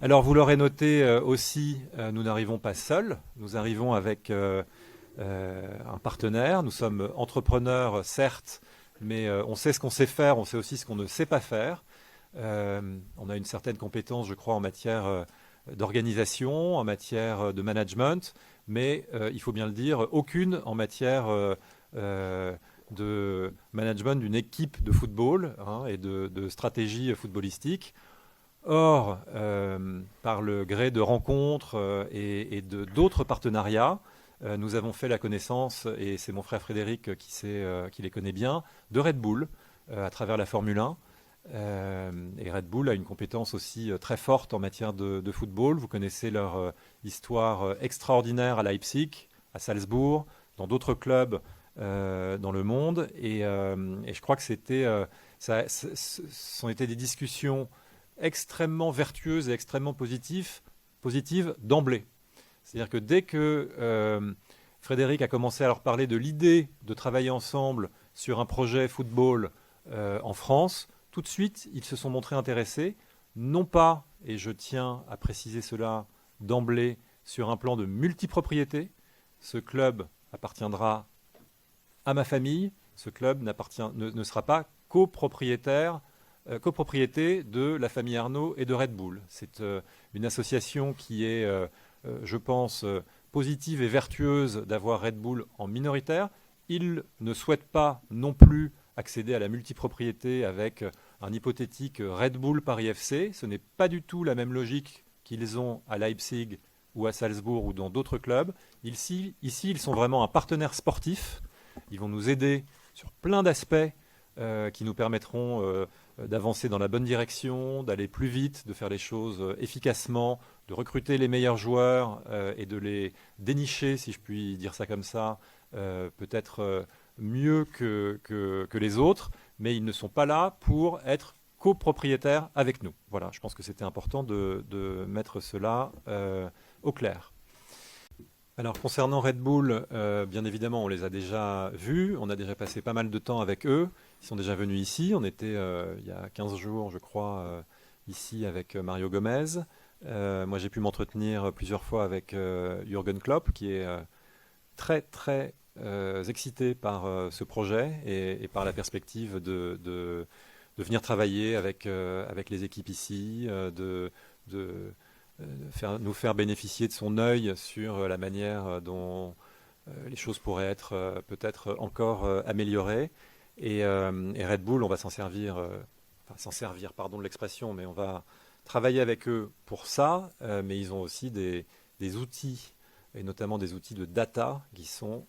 Alors, vous l'aurez noté aussi, nous n'arrivons pas seuls. Nous arrivons avec un partenaire. Nous sommes entrepreneurs, certes, mais on sait ce qu'on sait faire, on sait aussi ce qu'on ne sait pas faire. On a une certaine compétence, je crois, en matière d'organisation, en matière de management, mais il faut bien le dire, aucune en matière de management d'une équipe de football, hein, et de stratégie footballistique. Or, par le gré de rencontres et de d'autres partenariats, nous avons fait la connaissance, et c'est mon frère Frédéric qui les connaît bien, de Red Bull à travers la Formule 1. Et Red Bull a une compétence aussi très forte en matière de football. Vous connaissez leur histoire extraordinaire à Leipzig, à Salzbourg, dans d'autres clubs dans le monde. Et je crois que ce sont été des discussions extrêmement vertueuses et extrêmement positives d'emblée. C'est-à-dire que dès que Frédéric a commencé à leur parler de l'idée de travailler ensemble sur un projet football en France, tout de suite, ils se sont montrés intéressés, non pas, et je tiens à préciser cela d'emblée, sur un plan de multipropriété. Ce club appartiendra à ma famille. Ce club ne sera pas copropriété de la famille Arnaud et de Red Bull. C'est une association qui est, je pense, positive et vertueuse d'avoir Red Bull en minoritaire. Ils ne souhaitent pas non plus accéder à la multipropriété avec un hypothétique Red Bull Paris FC. Ce n'est pas du tout la même logique qu'ils ont à Leipzig ou à Salzbourg ou dans d'autres clubs. Ici, ils sont vraiment un partenaire sportif. Ils vont nous aider sur plein d'aspects qui nous permettront d'avancer dans la bonne direction, d'aller plus vite, de faire les choses efficacement, de recruter les meilleurs joueurs et de les dénicher, si je puis dire ça comme ça, peut-être mieux que les autres, mais ils ne sont pas là pour être copropriétaires avec nous. Voilà, je pense que c'était important de mettre cela au clair. Alors concernant Red Bull, bien évidemment, on les a déjà vus, on a déjà passé pas mal de temps avec eux. Ils sont déjà venus ici, on était il y a 15 jours, je crois, ici avec Mario Gomez. Moi, j'ai pu m'entretenir plusieurs fois avec Jürgen Klopp, qui est très, très excité par ce projet et par la perspective de venir travailler avec les équipes ici, de nous faire bénéficier de son œil sur la manière dont les choses pourraient être peut-être encore améliorées. Et Red Bull, on va s'en servir, enfin s'en servir, pardon de l'expression, mais on va travailler avec eux pour ça. Mais ils ont aussi des outils, et notamment des outils de data, qui sont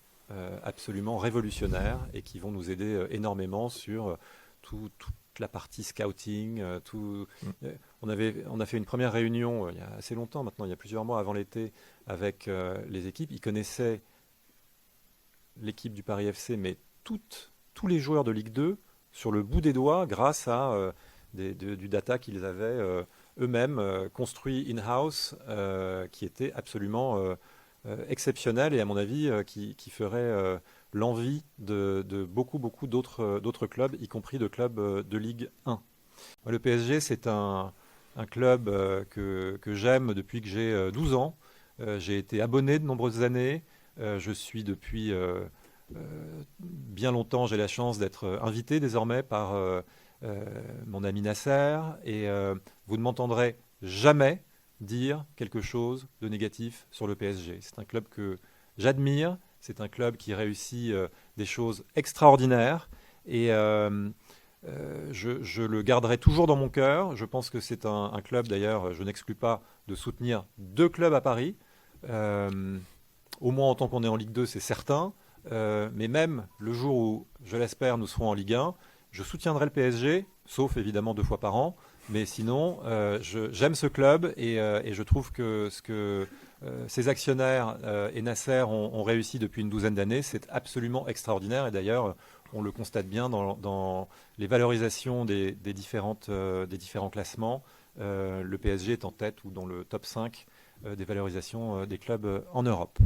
absolument révolutionnaires et qui vont nous aider énormément sur toute la partie scouting. On a fait une première réunion il y a assez longtemps maintenant, il y a plusieurs mois avant l'été, avec les équipes. Ils connaissaient l'équipe du Paris FC, mais tous les joueurs de Ligue 2 sur le bout des doigts grâce à du data qu'ils avaient eux-mêmes construit in-house, qui était absolument exceptionnel et à mon avis qui ferait l'envie de beaucoup d'autres clubs, y compris de clubs de Ligue 1. Le PSG, c'est un club que j'aime depuis que j'ai 12 ans. J'ai été abonné de nombreuses années. Je suis depuis bien longtemps, j'ai la chance d'être invité désormais par mon ami Nasser. Et vous ne m'entendrez jamais dire quelque chose de négatif sur le PSG. C'est un club que j'admire. C'est un club qui réussit des choses extraordinaires. Et je le garderai toujours dans mon cœur. Je pense que c'est un club, d'ailleurs, je n'exclus pas de soutenir deux clubs à Paris. Euh, Au moins en tant qu'on est en Ligue 2, c'est certain. Mais même le jour où, je l'espère, nous serons en Ligue 1, je soutiendrai le PSG, sauf évidemment 2 fois par an. Mais sinon, j'aime ce club et je trouve que ce que ses actionnaires et Nasser ont réussi depuis une douzaine d'années, c'est absolument extraordinaire. Et d'ailleurs, on le constate bien dans les valorisations des différents classements. Le PSG est en tête ou dans le top 5 des valorisations des clubs en Europe.